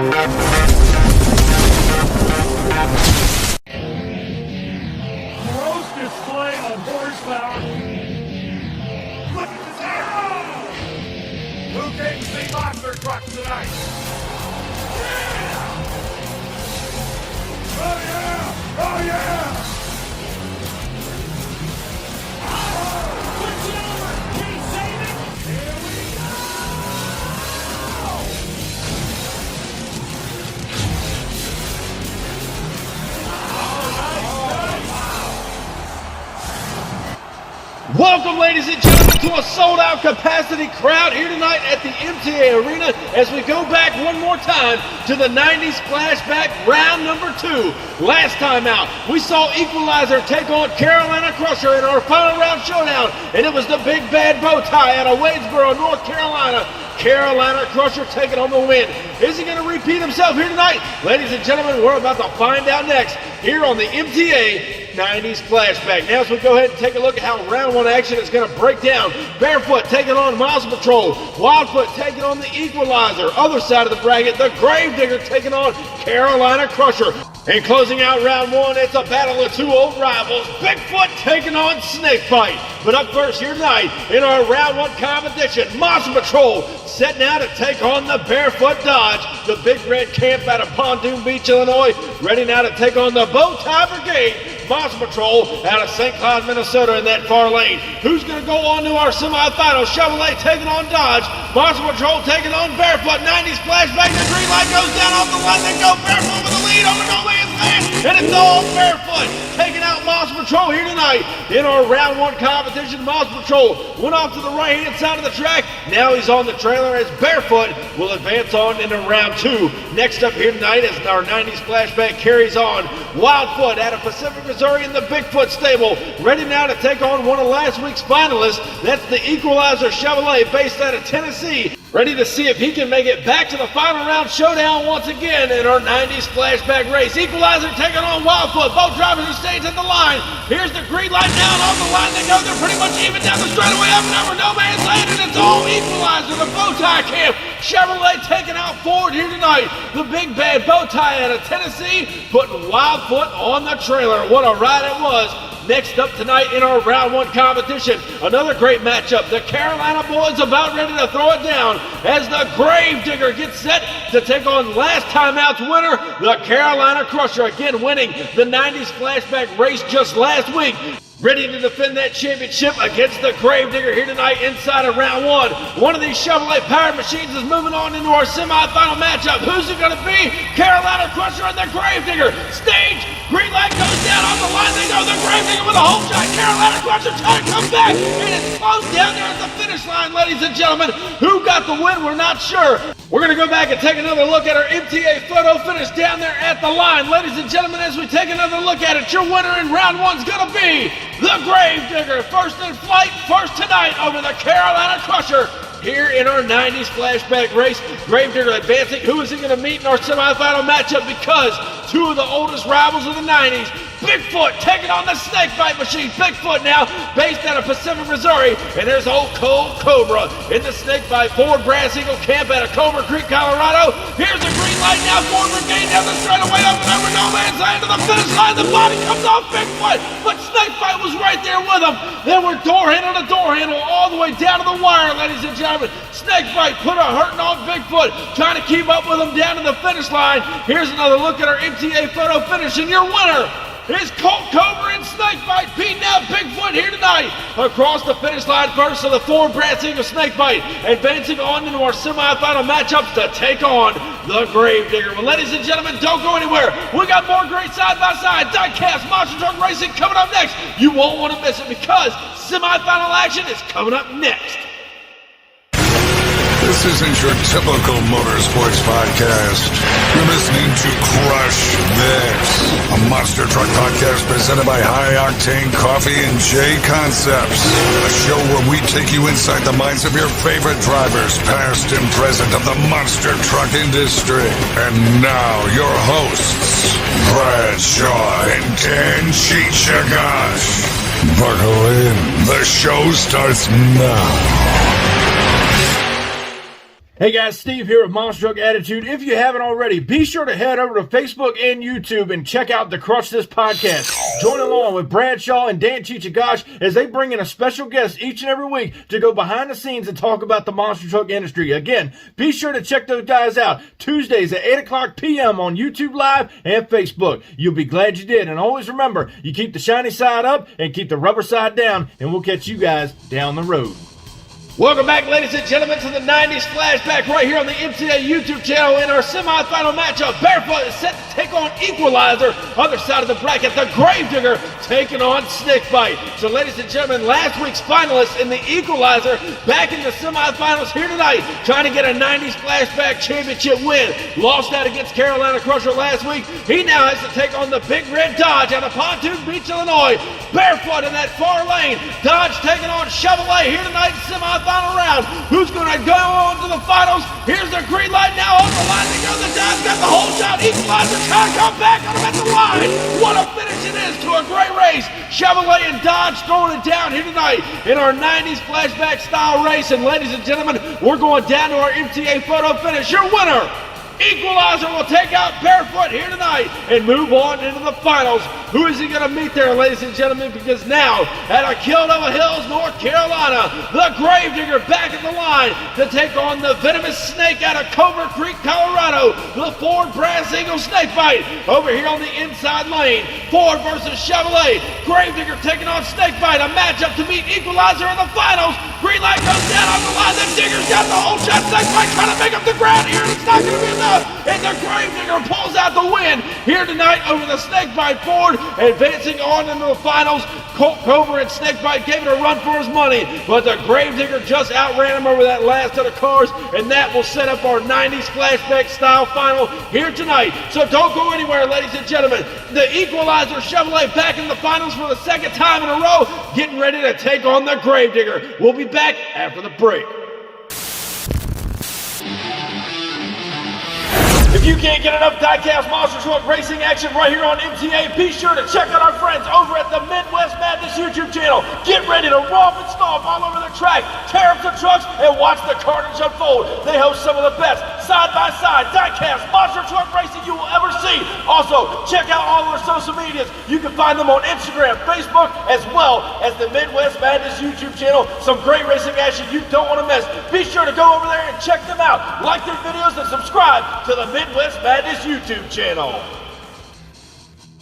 Gross display of horsepower. Look at this hair! Who came to see monster trucks tonight? Yeah! Oh yeah! Oh yeah! Switch it over! Can you save it? Here we go! Welcome, ladies and gentlemen, to a sold-out capacity crowd here tonight at the MTA Arena as we go back one more time to the 90s Flashback round number 2. Last time out, we saw Equalizer take on Carolina Crusher in our final round showdown, and it was the big bad bow tie out of Wadesboro, North Carolina. Carolina Crusher taking on the win. Is he going to repeat himself here tonight? Ladies and gentlemen, we're about to find out next here on the MTA 90s Flashback. Now as we go ahead and take a look at how round 1 action is going to break down. Barefoot taking on Miles Patrol. Wildfoot taking on the Equalizer. Other side of the bracket, the Gravedigger taking on Carolina Crusher. And closing out round 1, it's a battle of 2 old rivals. Bigfoot taking on Snakebite. But up first here tonight in our round 1 competition, Monster Patrol set now to take on the Barefoot Dodge. The Big Red Camp out of Pontoon Beach, Illinois, ready now to take on the Bowtie Brigade. Monster Patrol out of St. Cloud, Minnesota in that far lane. Who's going to go on to our semifinal? Chevrolet taking on Dodge. Monster Patrol taking on Barefoot. 90s Flashback. The green light goes down off the line. They go Barefoot with the lead over no man's land. And it's all Barefoot taking out Monster Patrol here tonight in our round 1 competition. Monster Patrol went off to the right-hand side of the track. Now he's on the trailer as Barefoot will advance on into round 2. Next up here tonight as our 90s Flashback carries on, Wildfoot out of Pacific, Missouri in the Bigfoot stable, ready now to take on one of last week's finalists. That's the Equalizer Chevrolet based out of Tennessee, ready to see if he can make it back to the final round showdown once again in our 90s Flashback race. Equalizer taking on Wildfoot. Both drivers are staying at the line. Here's the green light down off the line. They go. They're pretty much even down the straightaway up and over no man's land, and it's all Equalizer. The Bowtie Camp Chevrolet taking out Ford here tonight. The big bad Bowtie out of Tennessee putting Wildfoot on the trailer. What a ride it was. Next up tonight in our round 1 competition, another great matchup. The Carolina boys about ready to throw it down as the Gravedigger gets set to take on last time out's winner, the Carolina Crusher, again winning the 90s Flashback race just last week. Ready to defend that championship against the Gravedigger here tonight inside of round 1. One of these Chevrolet powered machines is moving on into our semifinal matchup. Who's it going to be? Carolina Crusher and the Gravedigger. Stage, green light goes down on the line. They go the Gravedigger with a home shot. Carolina Crusher trying to come back. And it's close down there at the finish line, ladies and gentlemen. Who got the win? We're not sure. We're going to go back and take another look at our MTA photo finish down there at the line. Ladies and gentlemen, as we take another look at it, your winner in round 1 is going to be the Gravedigger, first in flight, first tonight over the Carolina Crusher here in our 90s Flashback race. Gravedigger advancing. Who is he going to meet in our semifinal matchup? Because 2 of the oldest rivals of the 90s, Bigfoot taking on the Snakebite machine. Bigfoot now based out of Pacific, Missouri. And there's old Cold Cobra in the Snakebite Ford Brass Eagle Camp out of Cobra Creek, Colorado. Here's the green light now. Ford Brigade down the straightaway up and over no man's land to the finish line. The body comes off Bigfoot, but Snakebite was right there with him. Then we're door handle to door handle all the way down to the wire, ladies and gentlemen. Snakebite put a hurting on Bigfoot, trying to keep up with him down to the finish line. Here's another look at our MTA photo finish, and your winner is Colt Cobra and Snakebite beating out Bigfoot here tonight. Across the finish line first of the Ford Brass Eagle Snakebite, advancing on into our semifinal matchups to take on the Gravedigger. Well, ladies and gentlemen, don't go anywhere. We got more great side-by-side Diecast Monster Truck Racing coming up next. You won't want to miss it because semifinal action is coming up next. This isn't your typical motorsports podcast. You're listening to Crush This, a monster truck podcast presented by High Octane Coffee and J Concepts. A show where we take you inside the minds of your favorite drivers, past and present of the monster truck industry. And now, your hosts, Brad Shaw and Ken Chichagash. Buckle in. The show starts now. Hey guys, Steve here with Monster Truck Attitude. If you haven't already, be sure to head over to Facebook and YouTube and check out the Crush This podcast. Join along with Bradshaw and Dan Chichigosh as they bring in a special guest each and every week to go behind the scenes and talk about the monster truck industry. Again, be sure to check those guys out Tuesdays at 8 o'clock p.m. on YouTube Live and Facebook. You'll be glad you did. And always remember, you keep the shiny side up and keep the rubber side down, and we'll catch you guys down the road. Welcome back, ladies and gentlemen, to the 90s Flashback right here on the MTA YouTube channel. In our semifinal matchup, Barefoot is set to take on Equalizer. Other side of the bracket, the Gravedigger taking on Snakebite. So, ladies and gentlemen, last week's finalists in the Equalizer back in the semifinals here tonight, trying to get a 90s Flashback championship win. Lost out against Carolina Crusher last week. He now has to take on the Big Red Dodge out of Pontoon Beach, Illinois. Barefoot in that far lane. Dodge taking on Chevrolet here tonight in semifinals. Final round. Who's going to go on to the finals? Here's the green light now on the line to go. The Dodge got the whole shot. Equalizer trying to come back on him at the line. What a finish it is to a great race. Chevrolet and Dodge throwing it down here tonight in our 90s Flashback style race. And ladies and gentlemen, we're going down to our MTA photo finish. Your winner, Equalizer, will take out Barefoot here tonight and move on into the finals. Who is he going to meet there, ladies and gentlemen? Because now, at Kildover Hills, North Carolina, the Gravedigger back in the line to take on the Venomous Snake out of Cobra Creek, Colorado. The Ford Brass Eagle Snakebite over here on the inside lane. Ford versus Chevrolet. Gravedigger taking on Snakebite. A matchup to meet Equalizer in the finals. Green light goes down on the line. The Digger's got the whole shot. Snakebite trying to make up the ground here. It's not going to be enough. And the Gravedigger pulls out the win here tonight over the Snakebite Ford. Advancing on into the finals, Cobra and Snakebite gave it a run for his money, but the Gravedigger just outran him over that last set of cars, and that will set up our 90s Flashback style final here tonight. So don't go anywhere, ladies and gentlemen. The Equalizer Chevrolet back in the finals for the second time in a row, getting ready to take on the Gravedigger. We'll be back after the break. If you can't get enough Diecast Monster Truck Racing action right here on MTA, be sure to check out our friends over at the Midwest Madness YouTube channel. Get ready to romp and stomp all over the track, tear up the trucks, and watch the carnage unfold. They host some of the best side-by-side Diecast Monster Truck Racing you will ever see. Also, check out all of our social medias. You can find them on Instagram, Facebook, as well as the Midwest Madness YouTube channel. Some great racing action you don't want to miss. Be sure to go over there and check them out. Like their videos and subscribe to the Midwest Madness YouTube channel.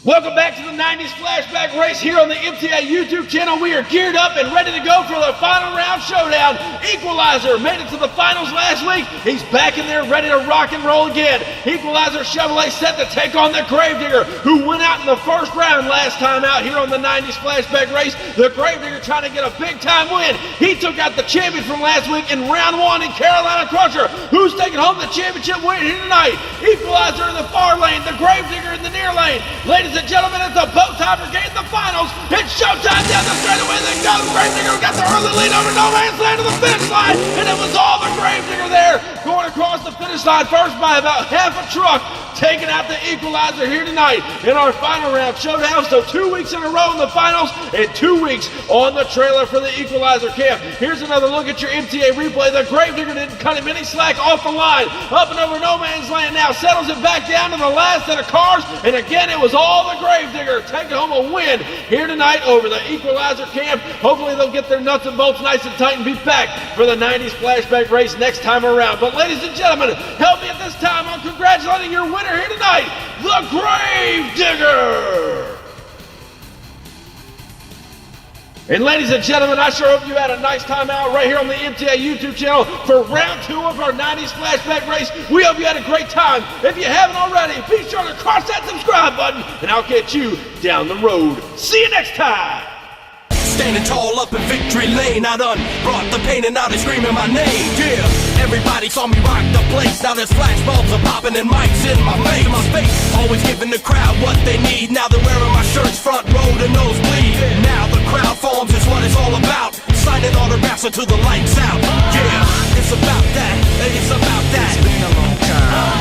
Welcome back to the 90s Flashback race here on the MTA YouTube channel. We are geared up and ready to go for the final round showdown. Equalizer made it to the finals last week. He's back in there ready to rock and roll again. Equalizer Chevrolet set to take on the Gravedigger, who went out in the first round last time out here on the 90s Flashback race. The Gravedigger trying to get a big time win. He took out the champion from last week in round one in Carolina Crusher. Who's taking home the championship win here tonight? Equalizer in the far lane, the Gravedigger in the near lane. Ladies and gentlemen, it's a bow tie brigade in the finals. It's showtime down the straightaway. They go. The Gravedigger got the early lead over no man's land to the finish line, and it was all the Gravedigger there going across the finish line first by about half a truck, taking out the Equalizer here tonight in our final round showdown. So 2 weeks in a row in the finals and 2 weeks on the trailer for the Equalizer camp. Here's another look at your MTA replay. The Gravedigger didn't cut him any slack off the line. Up and over no man's land now, settles it back down to the last set of cars, and again it was all the Gravedigger taking home a win here tonight over the Equalizer camp. Hopefully they'll get their nuts and bolts nice and tight and be back for the 90s Flashback race next time around. But ladies and gentlemen, help me at this time on congratulating your winner here tonight, the Gravedigger! And ladies and gentlemen, I sure hope you had a nice time out right here on the MTA YouTube channel for round 2 of our 90s Flashback race. We hope you had a great time. If you haven't already, be sure to crush that subscribe button, and I'll catch you down the road. See you next time. Standing tall up in victory lane, I done brought the pain and now they screaming my name. Yeah, everybody saw me rock the place. Now there's flashbulbs are popping and mics in my face. Always giving the crowd what they need. Now they're wearing my shirts front row to nosebleed. Now the crowd forms is what it's all about. Signing autographs until the lights out. Yeah, it's about that. It's about that. It's been a long time.